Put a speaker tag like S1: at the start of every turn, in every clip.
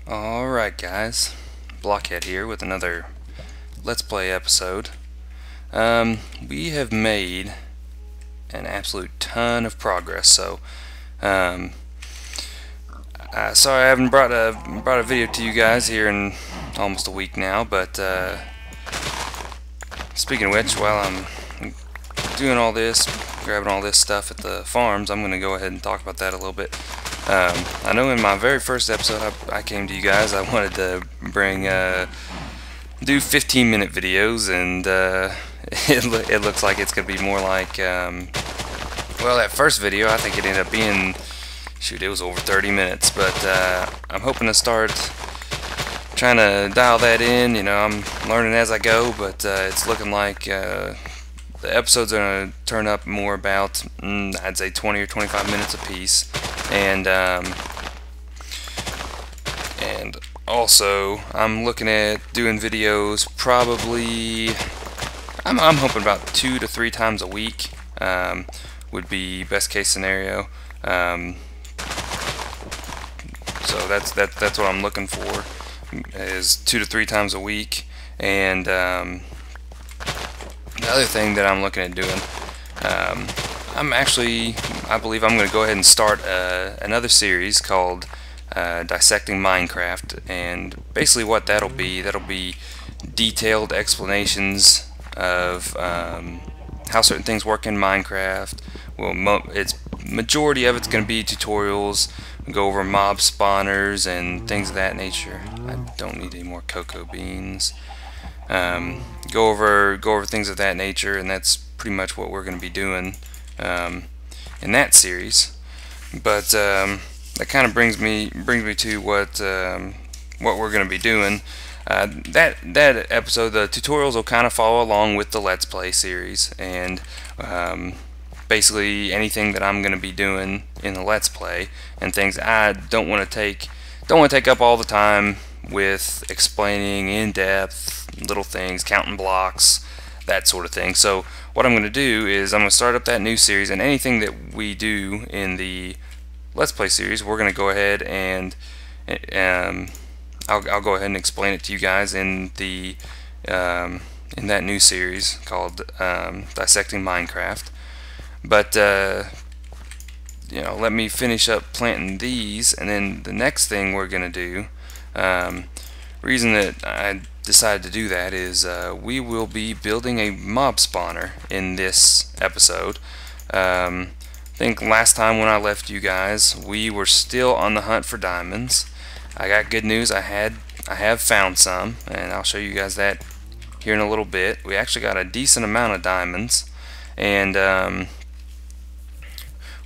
S1: Alright guys, Blockhead here with another Let's Play episode. We have made an absolute ton of progress, so sorry I haven't brought a video to you guys here in almost a week now, but speaking of which, while I'm doing all this, grabbing all this stuff at the farms, I'm going to go ahead and talk about that a little bit. I know in my very first episode I came to you guys, I wanted to do 15-minute videos, and it looks like it's going to be more like, well, that first video, I think it ended up being, shoot, it was over 30 minutes, but I'm hoping to start trying to dial that in. You know, I'm learning as I go, but it's looking like the episodes are going to turn up more about, I'd say 20 or 25 minutes apiece. And also I'm looking at doing videos probably, I'm hoping about 2 to 3 times a week would be best case scenario. So that's what I'm looking for, is 2 to 3 times a week. And the other thing that I'm looking at doing, I believe I'm going to go ahead and start another series called Dissecting Minecraft, and basically what that'll be detailed explanations of how certain things work in Minecraft. Well, majority of it's going to be tutorials. We'll go over mob spawners and things of that nature. I don't need any more cocoa beans. Go over things of that nature, and that's pretty much what we're going to be doing in that series. But that kind of brings me to what we're going to be doing. That episode, the tutorials will kind of follow along with the Let's Play series, and basically anything that I'm going to be doing in the Let's Play, and things I don't want to take up all the time with explaining in depth little things, counting blocks, that sort of thing. So what I'm going to do is I'm going to start up that new series, and anything that we do in the Let's Play series, we're going to go ahead and I'll go ahead and explain it to you guys in the in that new series called Dissecting Minecraft. But you know, let me finish up planting these, and then the next thing we're going to do, reason that I decided to do that is we will be building a mob spawner in this episode. I think last time when I left you guys, we were still on the hunt for diamonds. I got good news. I have found some, and I'll show you guys that here in a little bit. We actually got a decent amount of diamonds, and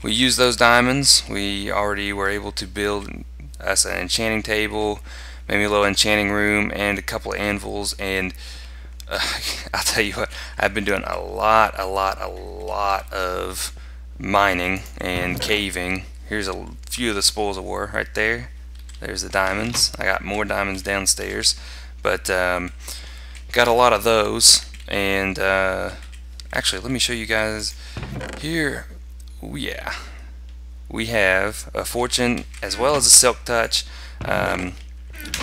S1: we used those diamonds. We already were able to build us an enchanting table, maybe a little enchanting room, and a couple of anvils. And I'll tell you what, I've been doing a lot of mining and caving. Here's a few of the spoils of war right there. There's the diamonds. I got more diamonds downstairs, but got a lot of those. And actually, let me show you guys here. Oh, yeah, we have a fortune as well as a silk touch.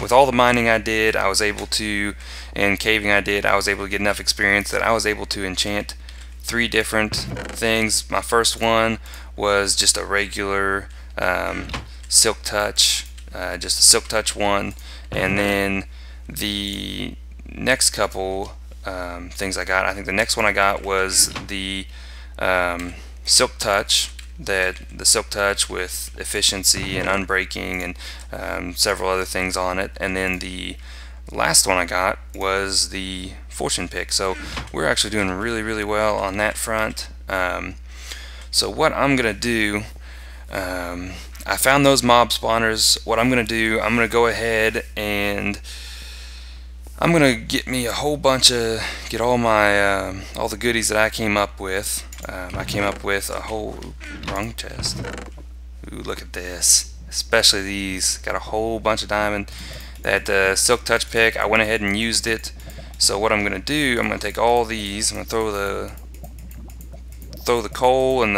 S1: With all the mining I did, I was able to, and caving I did, I was able to get enough experience that I was able to enchant 3 different things. My first one was just a regular silk touch, just a silk touch one, and then the next couple things I got, I think the next one I got was the silk touch. The silk touch with efficiency and unbreaking and several other things on it, and then the last one I got was the fortune pick. So we're actually doing really well on that front. So what I'm gonna do, I found those mob spawners. What I'm gonna do, I'm gonna go ahead and I'm gonna get me a whole bunch of, get all my all the goodies that I came up with. I came up with a whole, wrong chest. Ooh, look at this. Especially these. Got a whole bunch of diamond. That silk touch pick, I went ahead and used it. So what I'm gonna do, I'm gonna take all these. I'm gonna throw the coal and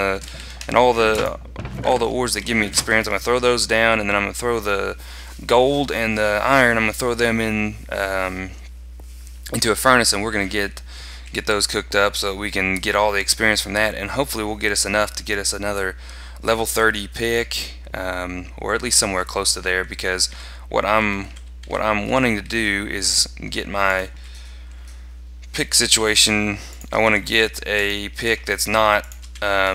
S1: all the ores that give me experience. I'm gonna throw those down, and then I'm gonna throw the gold and the iron, I'm going to throw them in into a furnace, and we're going to get those cooked up so that we can get all the experience from that, and hopefully we'll get us enough to get us another level 30 pick, or at least somewhere close to there, because what I'm wanting to do is get my pick situation. I want to get a pick that's not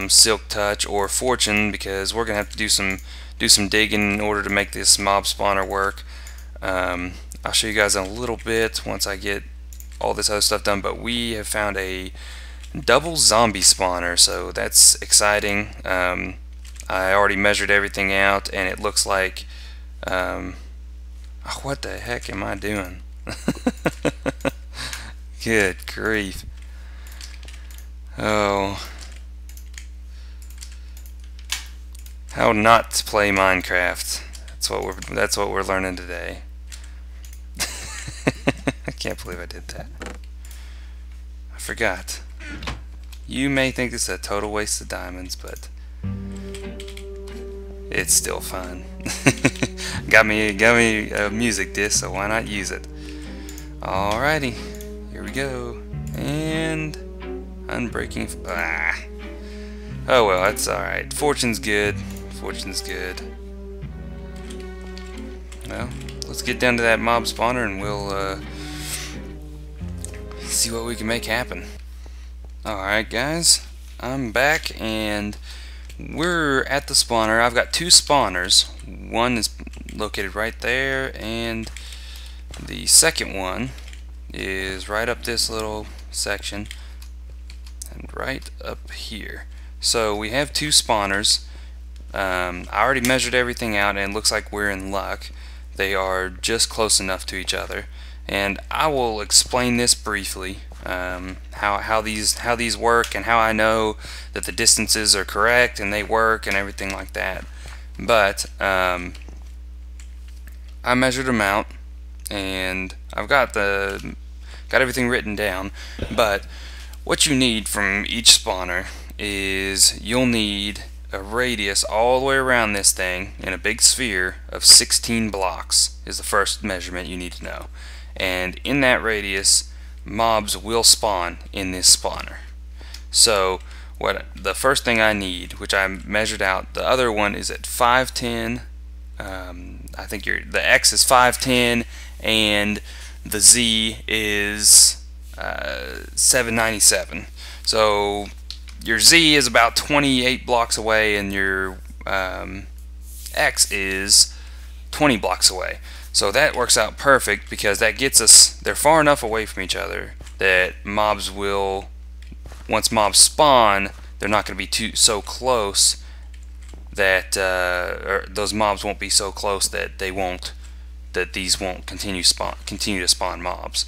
S1: Silk Touch or Fortune, because we're gonna have to do some digging in order to make this mob spawner work. I'll show you guys in a little bit once I get all this other stuff done, but we have found a double zombie spawner, so that's exciting. I already measured everything out, and it looks like what the heck am I doing? Good grief. Oh, how not to play Minecraft. That's what we're learning today. I can't believe I did that. I forgot. You may think this is a total waste of diamonds, but it's still fun. got me a music disc, so why not use it? Alrighty, here we go. And unbreaking. Oh well, that's alright. Fortune's good. Fortune's good. Well, let's get down to that mob spawner and we'll see what we can make happen. Alright guys, I'm back and we're at the spawner. I've got two spawners. One is located right there, and the second one is right up this little section and right up here. So we have two spawners. I already measured everything out, and it looks like we're in luck. They are just close enough to each other, and I will explain this briefly, how these work and how I know that the distances are correct and they work and everything like that. But I measured them out, and I've got everything written down. But what you need from each spawner is you'll need a radius all the way around this thing in a big sphere of 16 blocks is the first measurement you need to know. And in that radius, mobs will spawn in this spawner. So the first thing I need, which I measured out, the other one is at 510. I think the X is 510 and the Z is 797. So your Z is about 28 blocks away, and your X is 20 blocks away. So that works out perfect, because that gets us, they're far enough away from each other that mobs will, once mobs spawn, they're not going to be so close that those mobs won't be so close that these won't continue to spawn mobs.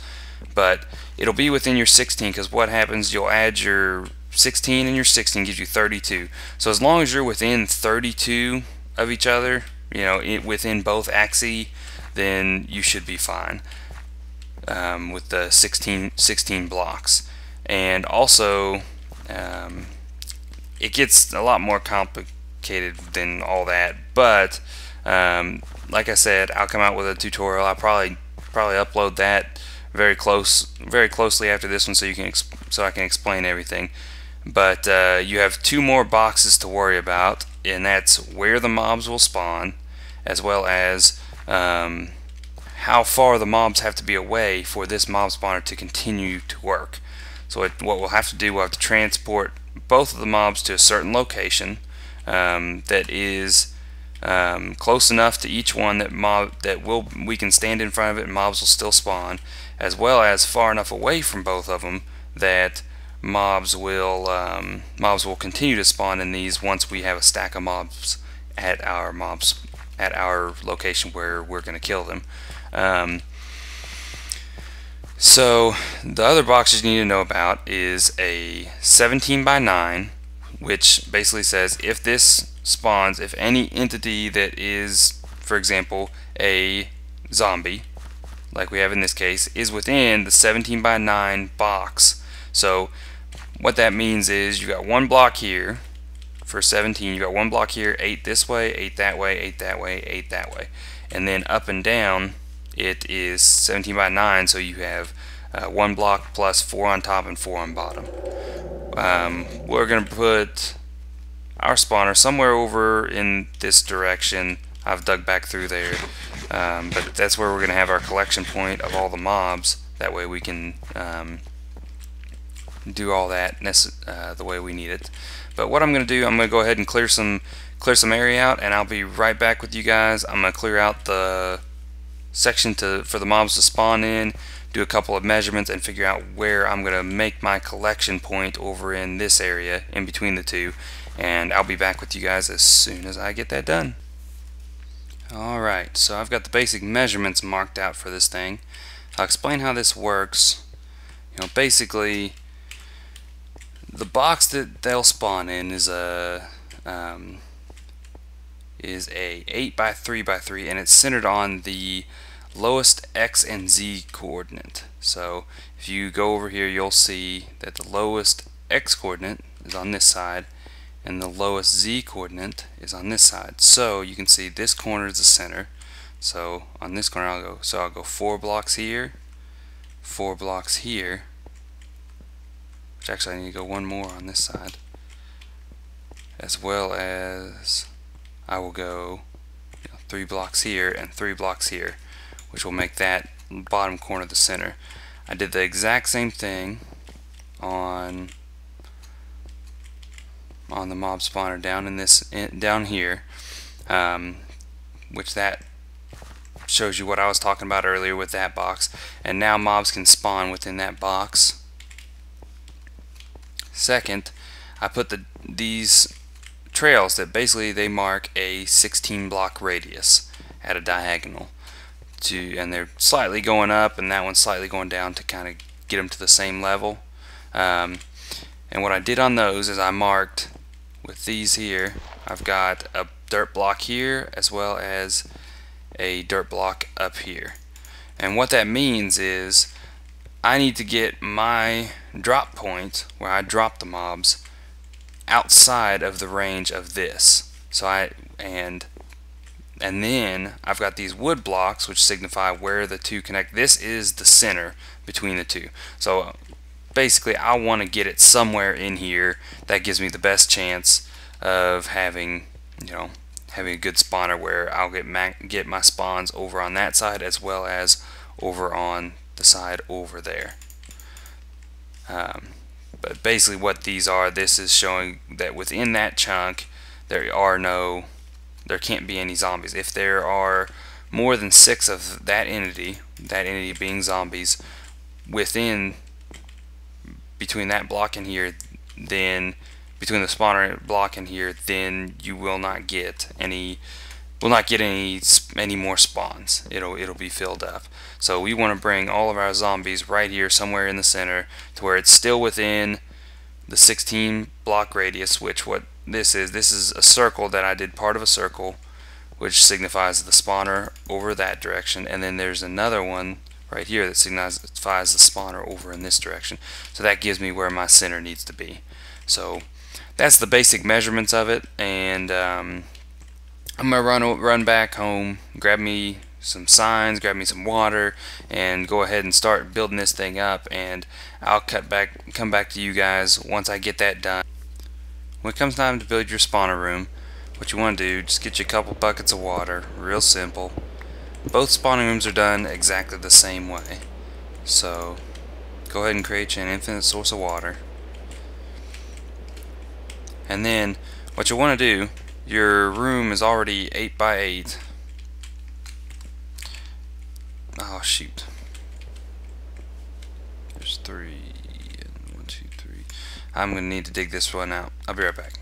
S1: But it'll be within your 16, because what happens, you'll add your 16 and your 16 gives you 32. So as long as you're within 32 of each other, you know, within both axes, then you should be fine with the 16 blocks. And also it gets a lot more complicated than all that, but like I said, I'll come out with a tutorial. I'll probably upload that very closely after this one, so I can explain everything. But you have two more boxes to worry about, and that's where the mobs will spawn, as well as how far the mobs have to be away for this mob spawner to continue to work. So what we'll have to do, we'll have to transport both of the mobs to a certain location that is close enough to each one that we can stand in front of it and mobs will still spawn, as well as far enough away from both of them that mobs will continue to spawn in these once we have a stack of mobs at our location where we're going to kill them. So the other boxes you need to know about is a 17 by 9, which basically says if this spawns, if any entity that is, for example, a zombie, like we have in this case, is within the 17 by 9 box. So what that means is you got one block here for 17, you got 1 block here, 8 this way, 8 that way, 8 that way, 8 that way. And then up and down, it is 17 by 9, so you have 1 block plus 4 on top and 4 on bottom. We're going to put our spawner somewhere over in this direction. I've dug back through there, but that's where we're going to have our collection point of all the mobs. That way we can do all that the way we need it. But what I'm going to do, I'm going to go ahead and clear some area out, and I'll be right back with you guys. I'm going to clear out the section for the mobs to spawn in, do a couple of measurements, and figure out where I'm going to make my collection point over in this area in between the two, and I'll be back with you guys as soon as I get that done. Alright, so I've got the basic measurements marked out for this thing. I'll explain how this works. Basically, the box that they'll spawn in is a 8 by 3 by 3, and it's centered on the lowest X and Z coordinate. So if you go over here, you'll see that the lowest X coordinate is on this side and the lowest Z coordinate is on this side. So you can see this corner is the center. So on this corner I'll go 4 blocks here, 4 blocks here, which actually I need to go 1 more on this side, as well as I will go 3 blocks here and 3 blocks here, which will make that bottom corner the center. I did the exact same thing on the mob spawner down here, which that shows you what I was talking about earlier with that box, and now mobs can spawn within that box. Second, I put these trails that basically they mark a 16 block radius at a diagonal, and they're slightly going up and that one's slightly going down to kind of get them to the same level. And what I did on those is I marked with these here, I've got a dirt block here as well as a dirt block up here. And what that means is I need to get my drop point where I drop the mobs outside of the range of this. So and then I've got these wood blocks which signify where the two connect. This is the center between the two. So basically I want to get it somewhere in here that gives me the best chance of having a good spawner where I'll get my spawns over on that side as well as over on the side over there. But basically what these are, this is showing that within that chunk there can't be any zombies. If there are more than 6 of that entity being zombies between that block in here, then between the spawner block in here, then you will not get any more spawns. It'll be filled up. So we want to bring all of our zombies right here somewhere in the center to where it's still within the 16 block radius, which what this is a circle that I did part of a circle, which signifies the spawner over that direction, and then there's another one right here that signifies the spawner over in this direction. So that gives me where my center needs to be. So that's the basic measurements of it, and I'm gonna run back home, grab me some signs, grab me some water, and go ahead and start building this thing up, and I'll come back to you guys once I get that done. When it comes time to build your spawner room, what you want to do, just get you a couple buckets of water, real simple. Both spawning rooms are done exactly the same way. So go ahead and create you an infinite source of water. And then what you want to do, your room is already 8 by 8. Oh shoot. There's 3 and 1, 2, 3. I'm gonna need to dig this one out. I'll be right back.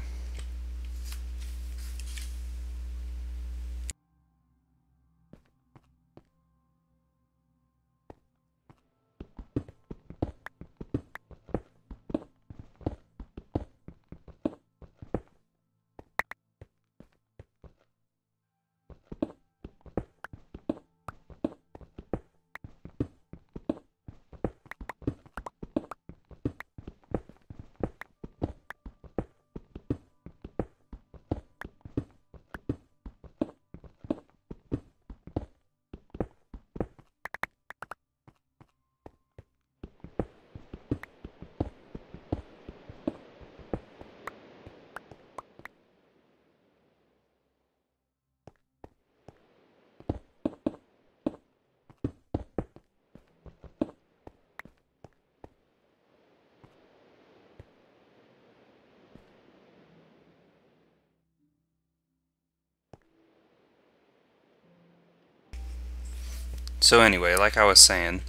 S1: So anyway, like I was saying,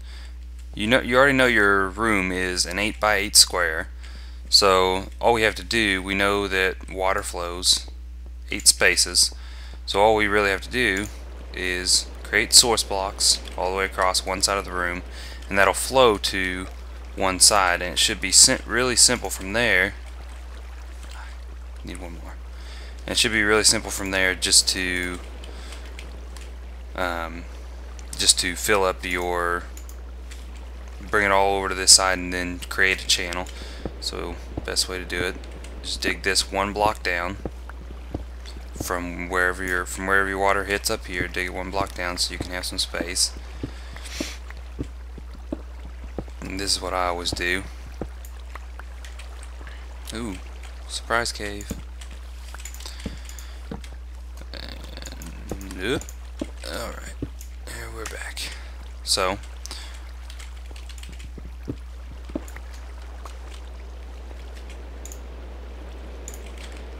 S1: you already know your room is an 8 by 8 square. So all we have to do, we know that water flows 8 spaces. So all we really have to do is create source blocks all the way across one side of the room, and that'll flow to one side, and it should be really simple from there. Need one more. And it should be really simple from there, just to fill up your, bring it all over to this side and then create a channel. So best way to do it, just dig this one block down from wherever your water hits up here. Dig it one block down so you can have some space. And this is what I always do. Ooh, surprise cave. And alright, here we're back. So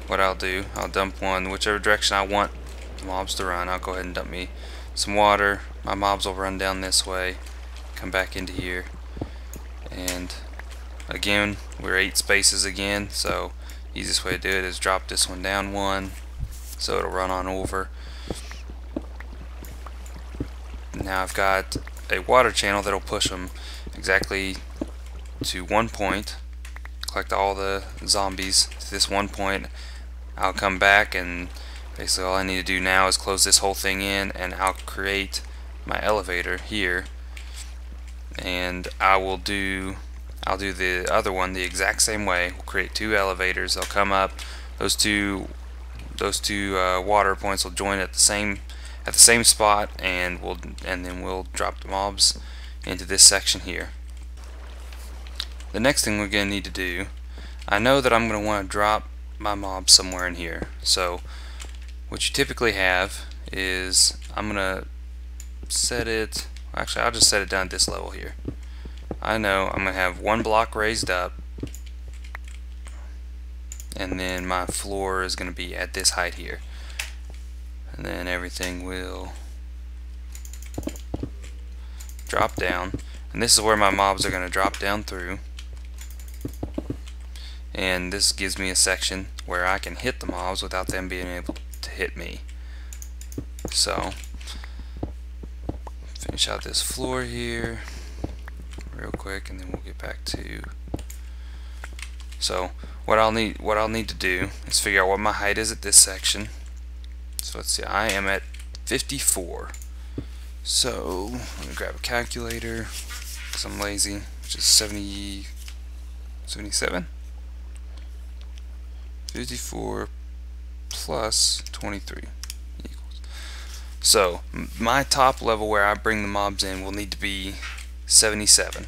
S1: what I'll do, I'll dump one whichever direction I want the mobs to run. I'll go ahead and dump me some water. My mobs will run down this way, come back into here, and again we're 8 spaces again, so easiest way to do it is drop this one down one so it'll run on over. Now I've got a water channel that'll push them exactly to one point, collect all the zombies to this one point. I'll come back, and basically all I need to do now is close this whole thing in, and I'll create my elevator here, and I'll do the other one the exact same way. We'll create 2 elevators. They'll come up. Those two water points will join at the same spot, and then we'll drop the mobs into this section here. The next thing we're going to need to do, I know that I'm going to want to drop my mob somewhere in here. So what you typically have is, I'm going to set it, actually I'll just set it down at this level here. I know I'm going to have 1 block raised up, and then my floor is going to be at this height here, and then everything will drop down, and this is where my mobs are going to drop down through. And this gives me a section where I can hit the mobs without them being able to hit me. So finish out this floor here real quick, and then we'll get back to. So what I'll need to do is figure out what my height is at this section. So let's see, I am at 54. So let me grab a calculator because I'm lazy, which is 77. 54 plus 23 equals. So my top level where I bring the mobs in will need to be 77.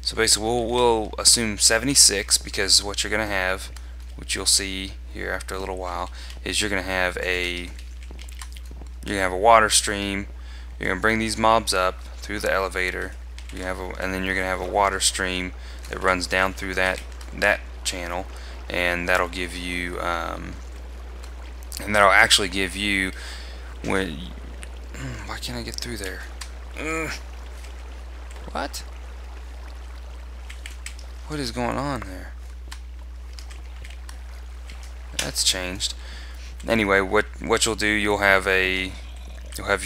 S1: So basically we'll assume 76, because what you're going to have, which you'll see here after a little while, is you're going to have a water stream. You're going to bring these mobs up through the elevator. And then you're going to have a water stream that runs down through that channel. And that'll give you, and that'll actually give you, why can't I get through there? What is going on there? That's changed. Anyway, what you'll do, you'll have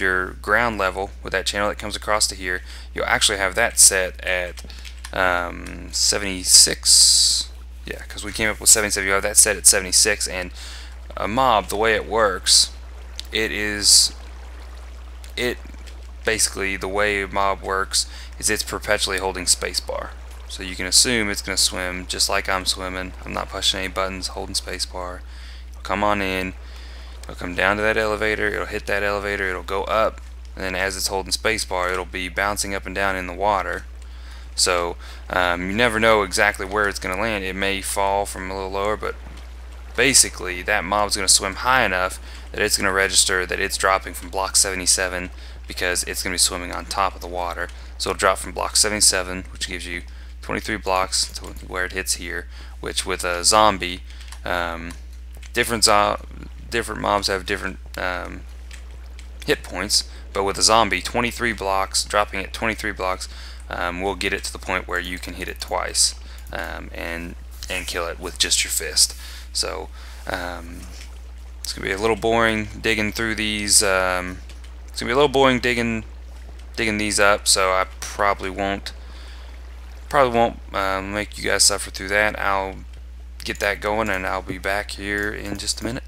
S1: your ground level with that channel that comes across to here. You'll actually have that set at 76. Yeah, because we came up with 77. You have that set at 76, and a mob, the way it works, basically the way a mob works is it's perpetually holding spacebar. So you can assume it's going to swim just like I'm swimming. I'm not pushing any buttons, holding spacebar. It'll come on in, it'll come down to that elevator, it'll hit that elevator, it'll go up, and then as it's holding spacebar, it'll be bouncing up and down in the water. So you never know exactly where it's going to land. It may fall from a little lower, but basically that mob's going to swim high enough that it's going to register that it's dropping from block 77, because it's going to be swimming on top of the water. So it'll drop from block 77, which gives you 23 blocks to where it hits here, which with a zombie, different mobs have different hit points, But with a zombie, 23 blocks, dropping it 23 blocks, will get it to the point where you can hit it twice and kill it with just your fist. So it's gonna be a little boring digging through these. It's gonna be a little boring digging these up. So I probably won't make you guys suffer through that. I'll get that going and I'll be back here in just a minute.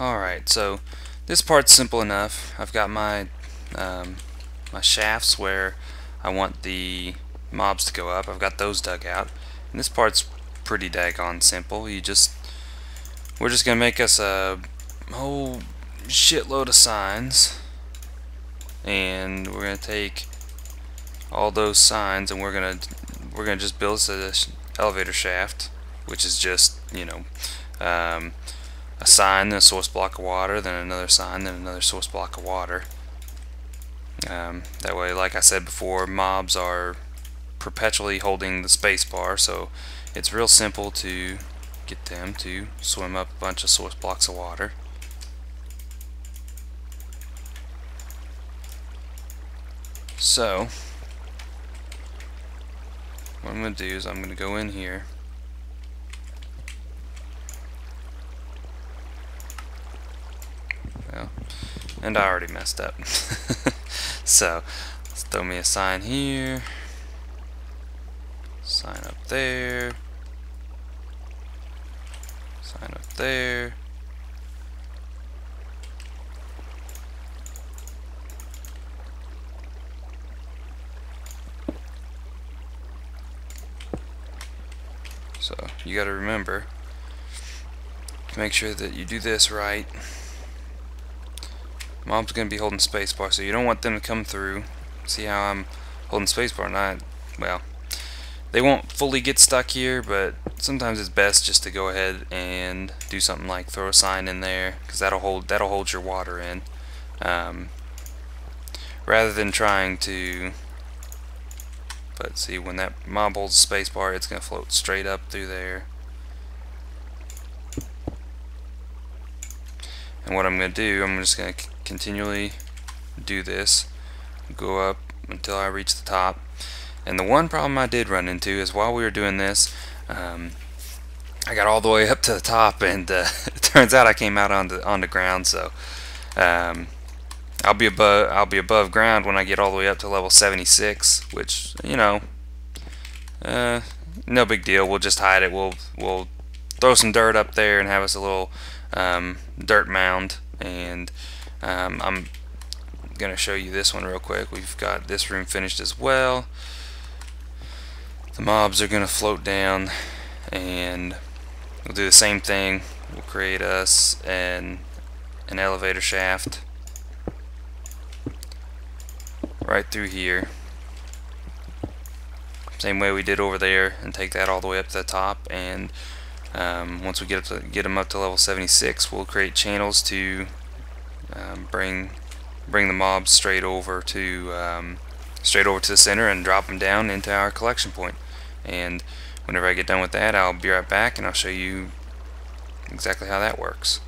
S1: Alright, so this part's simple enough. I've got my my shafts where I want the mobs to go up. I've got those dug out, and this part's pretty daggone simple. We're just gonna make us a whole shitload of signs, and we're gonna take all those signs and we're gonna just build this elevator shaft, which is just, you know, a sign, then a source block of water, then another sign, then another source block of water. That way, like I said before, mobs are perpetually holding the space bar, so it's real simple to get them to swim up a bunch of source blocks of water. So what I'm going to do is I'm going to go in here, and I already messed up. So let's throw me a sign here, sign up there, sign up there, so you got to remember to make sure that you do this right. Mob's going to be holding spacebar, so you don't want them to come through. See how I'm holding spacebar? Not well. They won't fully get stuck here, but sometimes it's best just to go ahead and do something like throw a sign in there, because that'll hold your water in, rather than trying to. But see, when that mob holds the spacebar, it's going to float straight up through there. And what I'm going to do, I'm just going to continually do this, go up until I reach the top. And the one problem I did run into is while we were doing this, I got all the way up to the top, and it turns out I came out on the ground. So I'll be above ground when I get all the way up to level 76, which, you know, no big deal. We'll just hide it. We'll throw some dirt up there and have us a little dirt mound. And I'm gonna show you this one real quick. We've got this room finished as well. The mobs are gonna float down, and we'll do the same thing. We'll create us an elevator shaft right through here, same way we did over there, and take that all the way up to the top. And once we get them up to level 76, we'll create channels to bring the mobs straight over to the center and drop them down into our collection point. And whenever I get done with that, I'll be right back and I'll show you exactly how that works.